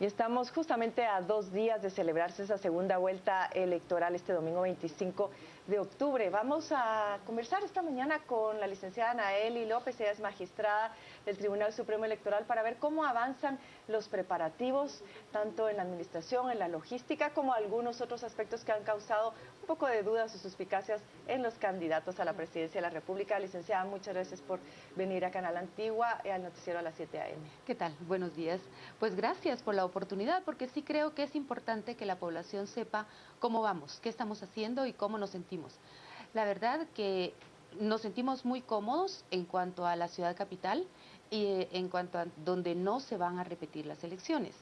Y estamos justamente a 2 días de celebrarse esa segunda vuelta electoral este domingo 25 de octubre. Vamos a conversar esta mañana con la licenciada Anaeli López, ella es magistrada del Tribunal Supremo Electoral, para ver cómo avanzan los preparativos, tanto en la administración, en la logística, como algunos otros aspectos que han causado un poco de dudas o suspicacias en los candidatos a la presidencia de la República. Licenciada, muchas gracias por venir a Canal Antigua, al noticiero a las 7 a.m. ¿Qué tal? Buenos días. Pues gracias por la oportunidad, porque sí creo que es importante que la población sepa cómo vamos, qué estamos haciendo y cómo nos sentimos. La verdad que nos sentimos muy cómodos en cuanto a la ciudad capital y en cuanto a donde no se van a repetir las elecciones.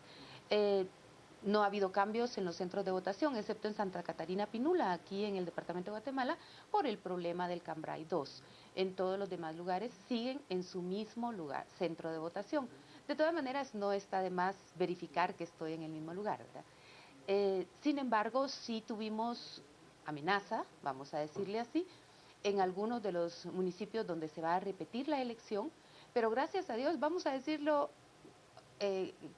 No ha habido cambios en los centros de votación, excepto en Santa Catarina Pinula, aquí en el departamento de Guatemala, por el problema del Cambrai 2. En todos los demás lugares siguen en su mismo lugar, centro de votación. De todas maneras, no está de más verificar que estoy en el mismo lugar, ¿verdad? Sin embargo, sí tuvimos amenaza, vamos a decirle así, en algunos de los municipios donde se va a repetir la elección, pero gracias a Dios, vamos a decirlo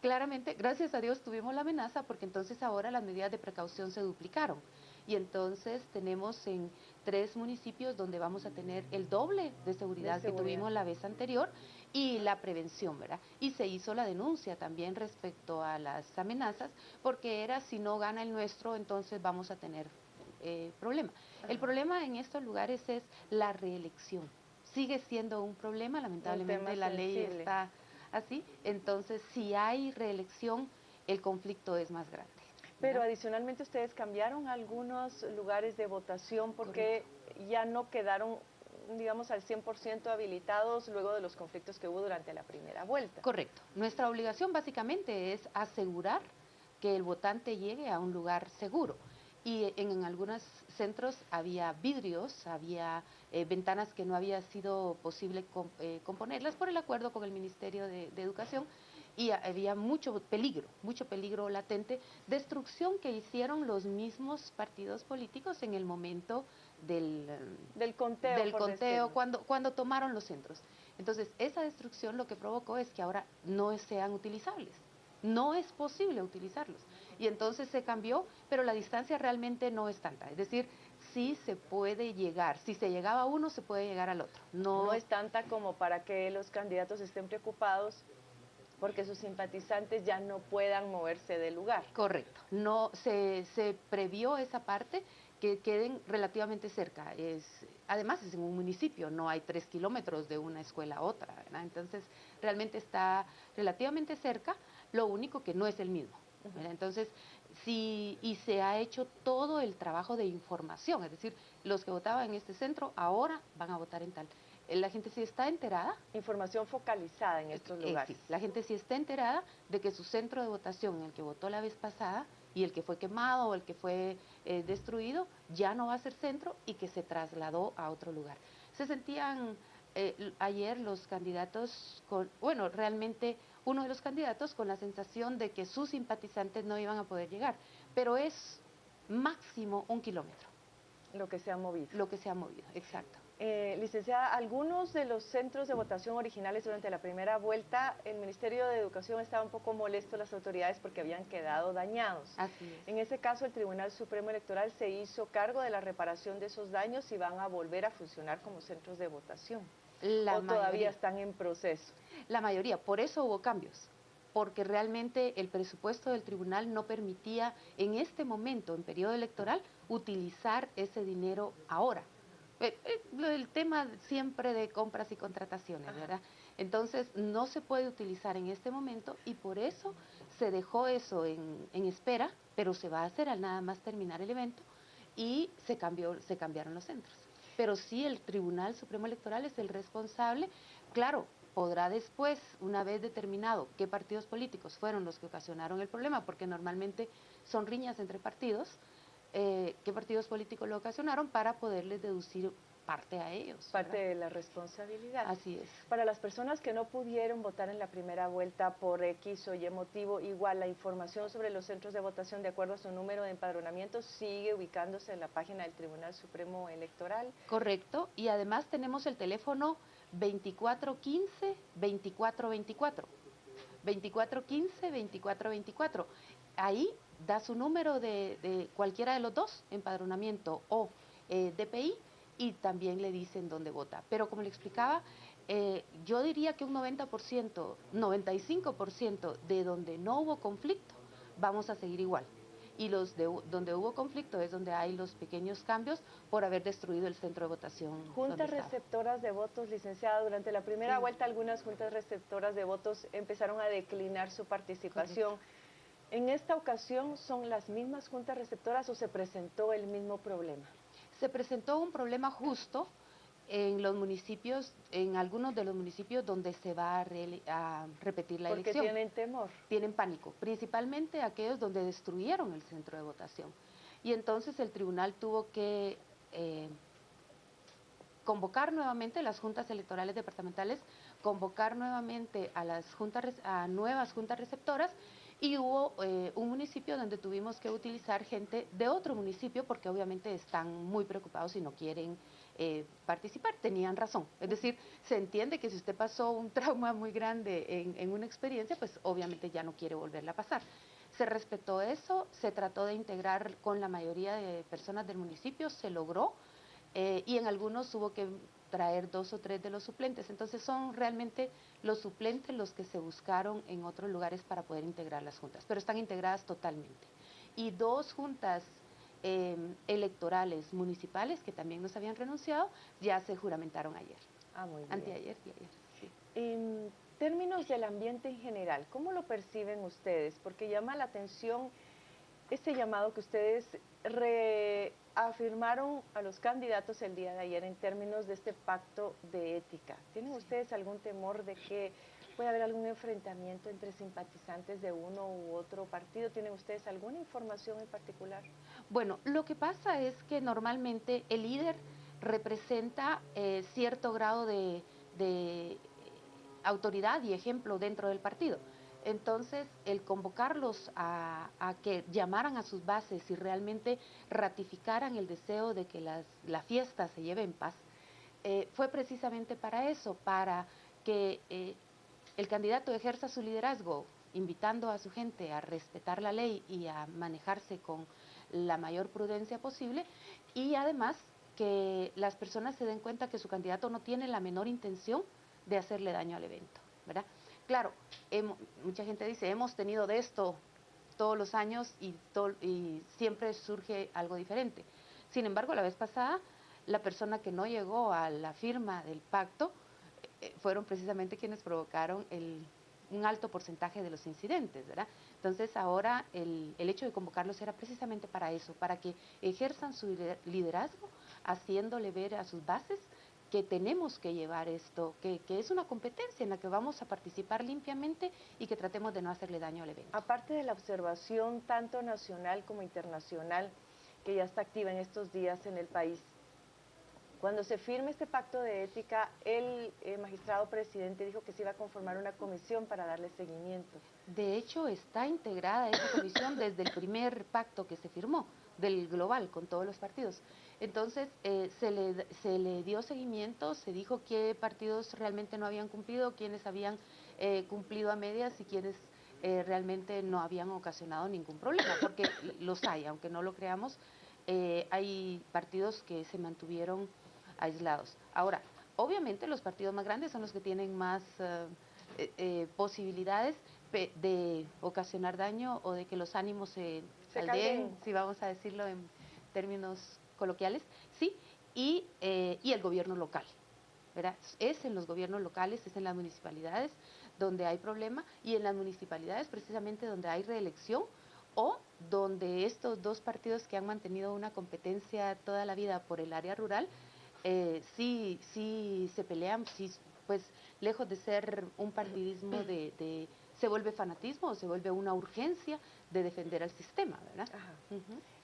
claramente, gracias a Dios tuvimos la amenaza, porque entonces ahora las medidas de precaución se duplicaron. Y entonces tenemos en 3 municipios donde vamos a tener el doble de seguridad que tuvimos la vez anterior y la prevención, ¿verdad? Y se hizo la denuncia también respecto a las amenazas, porque era si no gana el nuestro, entonces vamos a tener problema. El problema en estos lugares es la reelección. Sigue siendo un problema, lamentablemente la ley está así, entonces si hay reelección, el conflicto es más grande. Pero adicionalmente ustedes cambiaron algunos lugares de votación porque ya no quedaron, digamos, al 100% habilitados luego de los conflictos que hubo durante la primera vuelta. Correcto. Nuestra obligación básicamente es asegurar que el votante llegue a un lugar seguro. Y en algunos centros había vidrios, había ventanas que no había sido posible componerlas por el acuerdo con el Ministerio de Educación, y había mucho peligro latente, destrucción que hicieron los mismos partidos políticos en el momento del conteo cuando tomaron los centros. Entonces, esa destrucción lo que provocó es que ahora no sean utilizables. No es posible utilizarlos. Y entonces se cambió, pero la distancia realmente no es tanta. Es decir, sí se puede llegar. Si se llegaba a uno, se puede llegar al otro. No es tanta como para que los candidatos estén preocupados porque sus simpatizantes ya no puedan moverse del lugar. Correcto. No, se previó esa parte, que queden relativamente cerca. Además es en un municipio, no hay 3 kilómetros de una escuela a otra, ¿verdad? Entonces realmente está relativamente cerca, lo único que no es el mismo, ¿verdad? Entonces y se ha hecho todo el trabajo de información, es decir, los que votaban en este centro ahora van a votar en tal. La gente sí está enterada. Información focalizada en estos lugares. Sí, la gente sí está enterada de que su centro de votación, en el que votó la vez pasada, y el que fue quemado o el que fue destruido, ya no va a ser centro y que se trasladó a otro lugar. Se sentían ayer los candidatos, realmente uno de los candidatos con la sensación de que sus simpatizantes no iban a poder llegar, pero es máximo 1 kilómetro. Lo que se ha movido. Lo que se ha movido, exacto. Licenciada, algunos de los centros de votación originales durante la primera vuelta, el Ministerio de Educación estaba un poco molesto a las autoridades porque habían quedado dañados. Así es. En ese caso, el Tribunal Supremo Electoral se hizo cargo de la reparación de esos daños y van a volver a funcionar como centros de votación. ¿O todavía están en proceso? La mayoría, por eso hubo cambios, porque realmente el presupuesto del tribunal no permitía en este momento, en periodo electoral, utilizar ese dinero ahora. El tema siempre de compras y contrataciones, ¿verdad? Entonces no se puede utilizar en este momento y por eso se dejó eso en espera, pero se va a hacer al nada más terminar el evento y se cambiaron los centros. Pero sí, el Tribunal Supremo Electoral es el responsable. Claro, podrá después, una vez determinado qué partidos políticos fueron los que ocasionaron el problema, porque normalmente son riñas entre partidos, qué partidos políticos lo ocasionaron para poderles deducir parte a ellos. Parte de la responsabilidad. Así es. Para las personas que no pudieron votar en la primera vuelta por X o Y motivo, igual la información sobre los centros de votación de acuerdo a su número de empadronamiento sigue ubicándose en la página del Tribunal Supremo Electoral. Correcto, y además tenemos el teléfono 2415-2424. 2415, 2424. Ahí da su número de cualquiera de los dos, empadronamiento o DPI, y también le dicen dónde vota. Pero como le explicaba, yo diría que un 90%, 95% de donde no hubo conflicto, vamos a seguir igual. Y los de donde hubo conflicto es donde hay los pequeños cambios por haber destruido el centro de votación. Juntas receptoras de votos, licenciada, durante la primera vuelta algunas juntas receptoras de votos empezaron a declinar su participación. Correcto. ¿En esta ocasión son las mismas juntas receptoras o se presentó el mismo problema? Se presentó un problema justo en los municipios, en algunos de los municipios donde se va a repetir la elección. Porque tienen temor. Tienen pánico, principalmente aquellos donde destruyeron el centro de votación. Y entonces el tribunal tuvo que convocar nuevamente las juntas electorales departamentales, convocar nuevamente a las nuevas juntas receptoras, y hubo un municipio donde tuvimos que utilizar gente de otro municipio porque obviamente están muy preocupados y no quieren participar. Tenían razón. Es decir, se entiende que si usted pasó un trauma muy grande en una experiencia, pues obviamente ya no quiere volverla a pasar. Se respetó eso, se trató de integrar con la mayoría de personas del municipio, se logró, y en algunos hubo que traer 2 o 3 de los suplentes. Entonces son realmente los suplentes los que se buscaron en otros lugares para poder integrar las juntas, pero están integradas totalmente. Y 2 juntas electorales municipales que también nos habían renunciado, ya se juramentaron ayer. Muy bien. Anteayer y ayer, sí. En términos del ambiente en general, ¿cómo lo perciben ustedes? Porque llama la atención este llamado que ustedes reafirmaron a los candidatos el día de ayer en términos de este pacto de ética. ¿Tienen ustedes algún temor de que pueda haber algún enfrentamiento entre simpatizantes de uno u otro partido? ¿Tienen ustedes alguna información en particular? Bueno, lo que pasa es que normalmente el líder representa cierto grado de autoridad y ejemplo dentro del partido. Entonces, el convocarlos a que llamaran a sus bases y realmente ratificaran el deseo de que la fiesta se lleve en paz, fue precisamente para eso, para que el candidato ejerza su liderazgo, invitando a su gente a respetar la ley y a manejarse con la mayor prudencia posible, y además que las personas se den cuenta que su candidato no tiene la menor intención de hacerle daño al evento, ¿verdad? Claro, mucha gente dice, hemos tenido de esto todos los años y siempre surge algo diferente. Sin embargo, la vez pasada, la persona que no llegó a la firma del pacto fueron precisamente quienes provocaron un alto porcentaje de los incidentes, ¿verdad? Entonces ahora el hecho de convocarlos era precisamente para eso, para que ejerzan su liderazgo, haciéndole ver a sus bases que tenemos que llevar esto, que es una competencia en la que vamos a participar limpiamente y que tratemos de no hacerle daño al evento. Aparte de la observación tanto nacional como internacional, que ya está activa en estos días en el país, cuando se firme este pacto de ética, el magistrado presidente dijo que se iba a conformar una comisión para darle seguimiento. De hecho, está integrada esa comisión desde el primer pacto que se firmó, del global, con todos los partidos. Entonces, se le dio seguimiento, se dijo qué partidos realmente no habían cumplido, quiénes habían cumplido a medias y quiénes realmente no habían ocasionado ningún problema, porque los hay, aunque no lo creamos, hay partidos que se mantuvieron aislados. Ahora, obviamente los partidos más grandes son los que tienen más posibilidades de ocasionar daño o de que los ánimos se aldeen, si vamos a decirlo en términos coloquiales, sí, y el gobierno local, ¿verdad? Es en los gobiernos locales, es en las municipalidades donde hay problema, y en las municipalidades precisamente donde hay reelección o donde estos 2 partidos que han mantenido una competencia toda la vida por el área rural, sí se pelean, sí, pues lejos de ser un partidismo se vuelve fanatismo o se vuelve una urgencia de defender al sistema, ¿verdad? Ajá.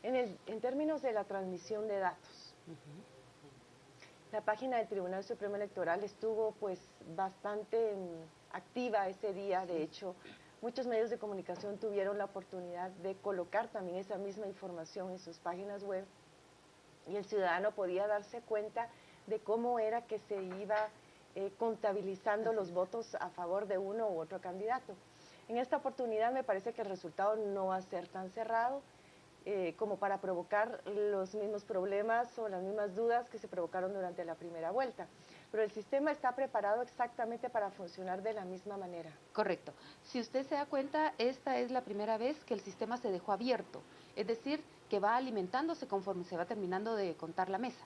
En términos de la transmisión de datos, la página del Tribunal Supremo Electoral estuvo pues bastante activa ese día. De hecho, muchos medios de comunicación tuvieron la oportunidad de colocar también esa misma información en sus páginas web, y el ciudadano podía darse cuenta de cómo era que se iba contabilizando los votos a favor de uno u otro candidato. En esta oportunidad me parece que el resultado no va a ser tan cerrado como para provocar los mismos problemas o las mismas dudas que se provocaron durante la primera vuelta. Pero el sistema está preparado exactamente para funcionar de la misma manera. Correcto. Si usted se da cuenta, esta es la primera vez que el sistema se dejó abierto, es decir, que va alimentándose conforme se va terminando de contar la mesa.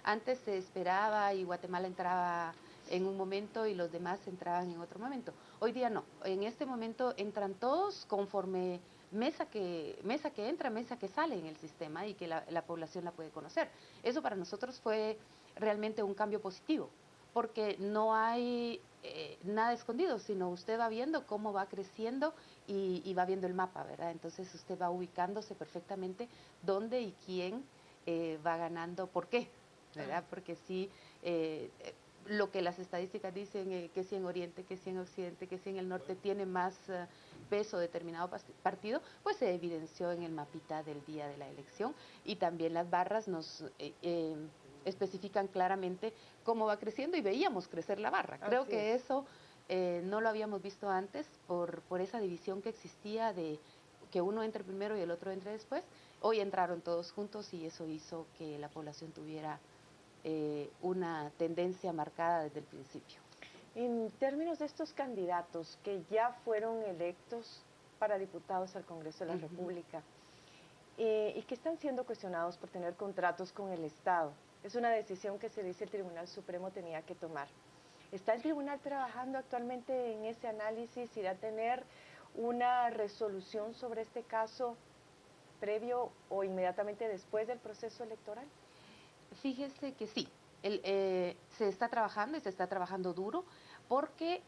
Antes se esperaba y Guatemala entraba en un momento y los demás entraban en otro momento. Hoy día no. En este momento entran todos conforme mesa que entra, mesa que sale en el sistema y que la población la puede conocer. Eso para nosotros fue realmente un cambio positivo, porque no hay nada escondido, sino usted va viendo cómo va creciendo y va viendo el mapa, ¿verdad? Entonces usted va ubicándose perfectamente dónde y quién va ganando, por qué, ¿verdad? Porque sí, lo que las estadísticas dicen, que si en Oriente, que si en Occidente, que si en el Norte tiene más peso determinado partido, pues se evidenció en el mapita del día de la elección, y también las barras nos especifican claramente cómo va creciendo, y veíamos crecer la barra. Creo que eso no lo habíamos visto antes por esa división que existía de que uno entre primero y el otro entre después. Hoy entraron todos juntos y eso hizo que la población tuviera una tendencia marcada desde el principio. En términos de estos candidatos que ya fueron electos para diputados al Congreso de la República y que están siendo cuestionados por tener contratos con el Estado, es una decisión que se dice el Tribunal Supremo tenía que tomar. ¿Está el tribunal trabajando actualmente en ese análisis? ¿Irá a tener una resolución sobre este caso previo o inmediatamente después del proceso electoral? Fíjese que sí, se está trabajando y se está trabajando duro, porque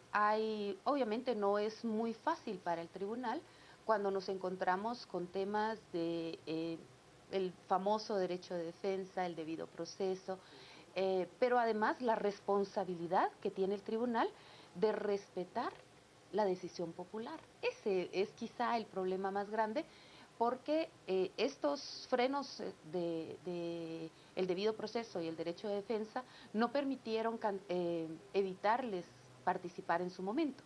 obviamente no es muy fácil para el tribunal cuando nos encontramos con temas de el famoso derecho de defensa, el debido proceso, pero además la responsabilidad que tiene el tribunal de respetar la decisión popular. Ese es quizá el problema más grande, porque estos frenos de el debido proceso y el derecho de defensa no permitieron evitarles participar en su momento.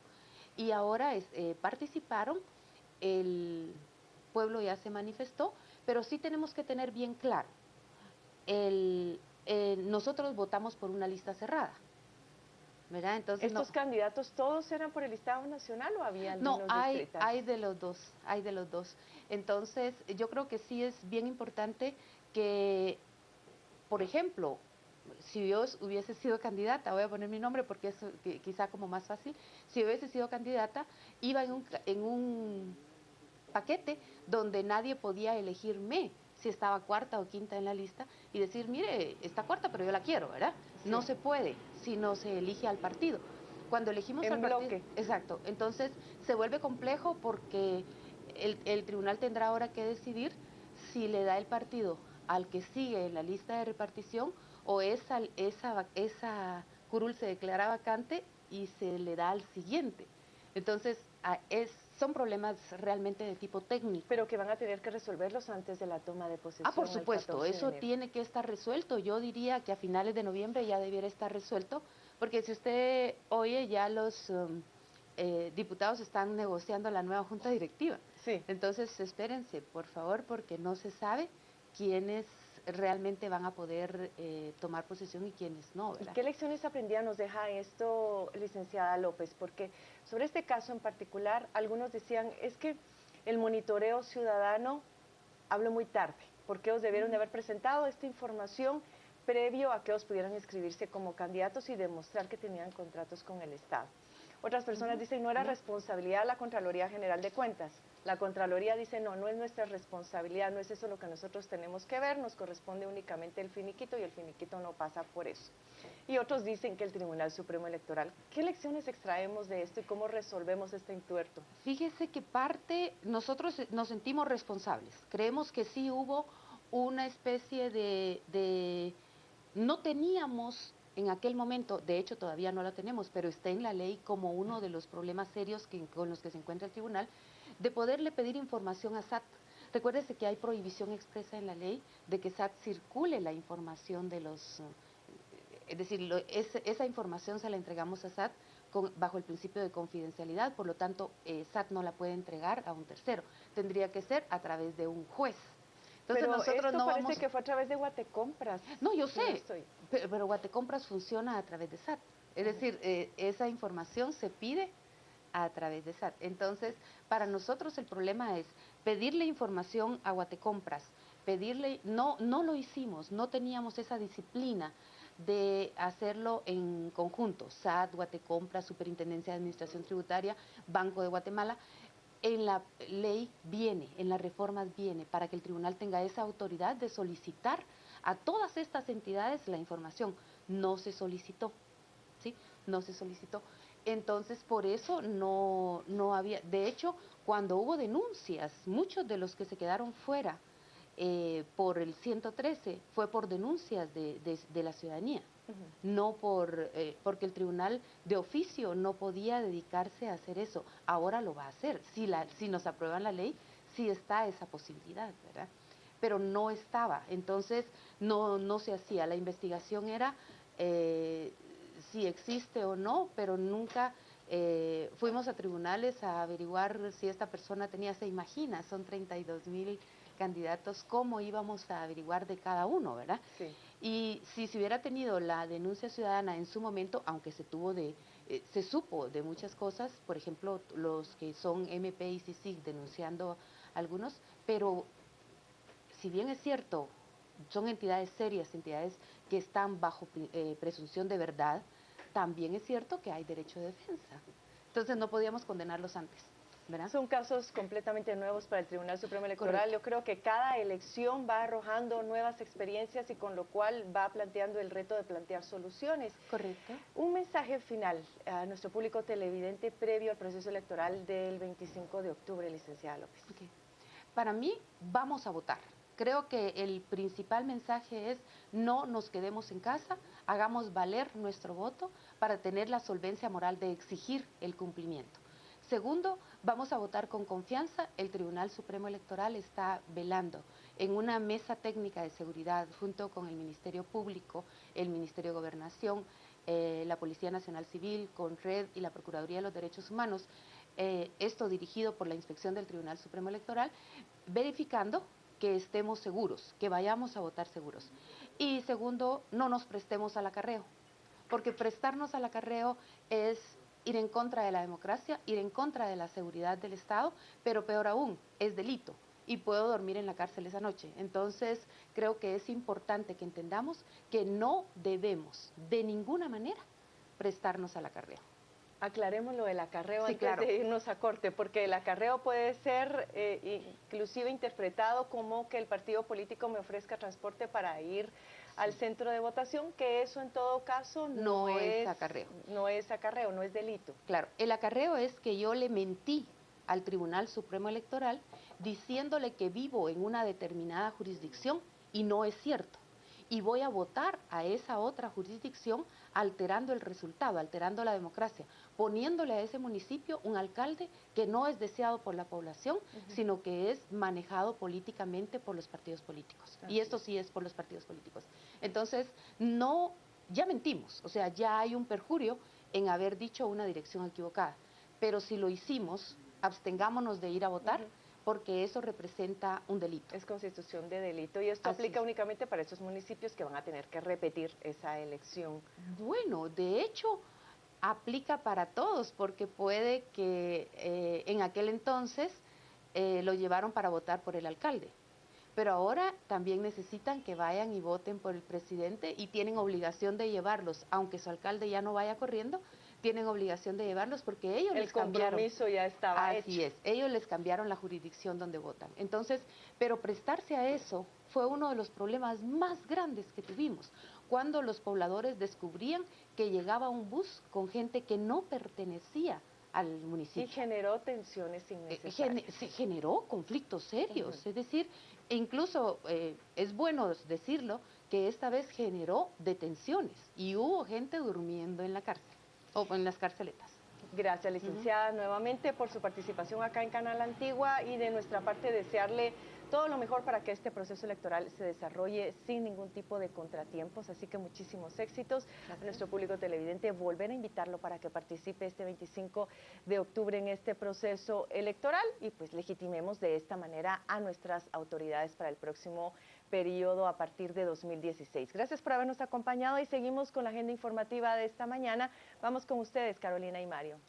Y ahora participaron, el pueblo ya se manifestó, pero sí tenemos que tener bien claro, nosotros votamos por una lista cerrada, ¿verdad? Entonces, ¿Estos candidatos todos eran por el Estado Nacional o había no, algunos distritales? hay de los dos, hay de los dos. Entonces, yo creo que sí es bien importante que, por ejemplo, si yo hubiese sido candidata, voy a poner mi nombre porque es quizá como más fácil, si hubiese sido candidata, iba en un paquete donde nadie podía elegirme si estaba cuarta o quinta en la lista y decir, mire, está cuarta, pero yo la quiero, ¿verdad? Sí. No se puede si no se elige al partido. Cuando elegimos al partido, exacto, entonces se vuelve complejo, porque el tribunal tendrá ahora que decidir si le da el partido al que sigue en la lista de repartición, o esa curul se declara vacante y se le da al siguiente. Entonces, son problemas realmente de tipo técnico. Pero que van a tener que resolverlos antes de la toma de posesión. Por supuesto, eso tiene que estar resuelto. Yo diría que a finales de noviembre ya debiera estar resuelto, porque si usted oye, ya los diputados están negociando la nueva junta directiva. Sí. Entonces, espérense, por favor, porque no se sabe quiénes realmente van a poder tomar posesión y quiénes no, ¿verdad? ¿Y qué lecciones aprendidas nos deja esto, licenciada López? Porque sobre este caso en particular, algunos decían, es que el monitoreo ciudadano habló muy tarde, porque ellos debieron de haber presentado esta información previo a que ellos pudieran inscribirse como candidatos y demostrar que tenían contratos con el Estado. Otras personas dicen, no era responsabilidad de la Contraloría General de Cuentas. La Contraloría dice, no, no es nuestra responsabilidad, no es eso lo que nosotros tenemos que ver, nos corresponde únicamente el finiquito y el finiquito no pasa por eso. Y otros dicen que el Tribunal Supremo Electoral. ¿Qué lecciones extraemos de esto y cómo resolvemos este entuerto? Fíjese que nosotros nos sentimos responsables. Creemos que sí hubo una especie no teníamos en aquel momento, de hecho todavía no la tenemos, pero está en la ley como uno de los problemas serios con los que se encuentra el tribunal, de poderle pedir información a SAT. Recuérdese que hay prohibición expresa en la ley de que SAT circule la información de los, es decir, esa información se la entregamos a SAT bajo el principio de confidencialidad, por lo tanto, SAT no la puede entregar a un tercero. Tendría que ser a través de un juez. Entonces, pero nosotros esto no parece vamos... que fue a través de Guatecompras. No, yo Si no sé, estoy. pero Guatecompras funciona a través de SAT. Es decir, esa información se pide a través de SAT. Entonces, para nosotros el problema es pedirle información a Guatecompras, no lo hicimos, no teníamos esa disciplina de hacerlo en conjunto, SAT, Guatecompras, Superintendencia de Administración Tributaria, Banco de Guatemala. En la ley viene, en las reformas viene, para que el tribunal tenga esa autoridad de solicitar a todas estas entidades la información. No se solicitó, ¿sí? No se solicitó. Entonces, por eso no había, de hecho, cuando hubo denuncias, muchos de los que se quedaron fuera por el 113 fue por denuncias de la ciudadanía, no porque el tribunal de oficio no podía dedicarse a hacer eso. Ahora lo va a hacer. Si nos aprueban la ley, sí está esa posibilidad, ¿verdad? Pero no estaba, entonces no se hacía. La investigación era si existe o no, pero nunca fuimos a tribunales a averiguar si esta persona tenía, se imagina, son 32,000 candidatos, cómo íbamos a averiguar de cada uno, ¿verdad? Sí. Y si se hubiera tenido la denuncia ciudadana en su momento, aunque se supo de muchas cosas, por ejemplo, los que son MP y CICIG denunciando algunos, pero si bien es cierto, son entidades serias, entidades que están bajo presunción de verdad, también es cierto que hay derecho de defensa. Entonces no podíamos condenarlos antes, ¿verdad? Son casos completamente nuevos para el Tribunal Supremo Electoral. Correcto. Yo creo que cada elección va arrojando nuevas experiencias y con lo cual va planteando el reto de plantear soluciones. Correcto. Un mensaje final a nuestro público televidente previo al proceso electoral del 25 de octubre, licenciada López. Okay. Para mí, vamos a votar. Creo que el principal mensaje es no nos quedemos en casa, hagamos valer nuestro voto para tener la solvencia moral de exigir el cumplimiento. Segundo, vamos a votar con confianza. El Tribunal Supremo Electoral está velando en una mesa técnica de seguridad junto con el Ministerio Público, el Ministerio de Gobernación, la Policía Nacional Civil, CONRED y la Procuraduría de los Derechos Humanos, esto dirigido por la Inspección del Tribunal Supremo Electoral, verificando que estemos seguros, que vayamos a votar seguros. Y segundo, no nos prestemos al acarreo, porque prestarnos al acarreo es ir en contra de la democracia, ir en contra de la seguridad del Estado, pero peor aún, es delito y puedo dormir en la cárcel esa noche. Entonces, creo que es importante que entendamos que no debemos de ninguna manera prestarnos al acarreo. Aclaremos lo del acarreo Sí, antes claro. de irnos a corte, porque el acarreo puede ser inclusive interpretado como que el partido político me ofrezca transporte para ir al centro de votación, que eso en todo caso no es acarreo. No es acarreo, no es delito. Claro, el acarreo es que yo le mentí al Tribunal Supremo Electoral diciéndole que vivo en una determinada jurisdicción y no es cierto. Y voy a votar a esa otra jurisdicción alterando el resultado, alterando la democracia, poniéndole a ese municipio un alcalde que no es deseado por la población, sino que es manejado políticamente por los partidos políticos. Y esto sí es por los partidos políticos. Entonces, ya mentimos, o sea, ya hay un perjurio en haber dicho una dirección equivocada. Pero si lo hicimos, abstengámonos de ir a votar, porque eso representa un delito. Es constitución de delito y esto aplica únicamente para esos municipios que van a tener que repetir esa elección. Bueno, de hecho, aplica para todos, porque puede que en aquel entonces lo llevaron para votar por el alcalde. Pero ahora también necesitan que vayan y voten por el presidente y tienen obligación de llevarlos, aunque su alcalde ya no vaya corriendo, tienen obligación de llevarlos porque ellos les cambiaron. El compromiso ya estaba hecho. Así es, ellos les cambiaron la jurisdicción donde votan. Entonces, pero prestarse a eso fue uno de los problemas más grandes que tuvimos, cuando los pobladores descubrían que llegaba un bus con gente que no pertenecía al municipio. Y generó tensiones innecesarias. Se generó conflictos serios, es decir, incluso es bueno decirlo, que esta vez generó detenciones y hubo gente durmiendo en la cárcel o en las carceletas. Gracias, licenciada, nuevamente por su participación acá en Canal Antigua y de nuestra parte desearle todo lo mejor para que este proceso electoral se desarrolle sin ningún tipo de contratiempos, así que muchísimos éxitos. Gracias. A nuestro público televidente, volver a invitarlo para que participe este 25 de octubre en este proceso electoral y pues legitimemos de esta manera a nuestras autoridades para el próximo periodo a partir de 2016. Gracias por habernos acompañado y seguimos con la agenda informativa de esta mañana. Vamos con ustedes, Carolina y Mario.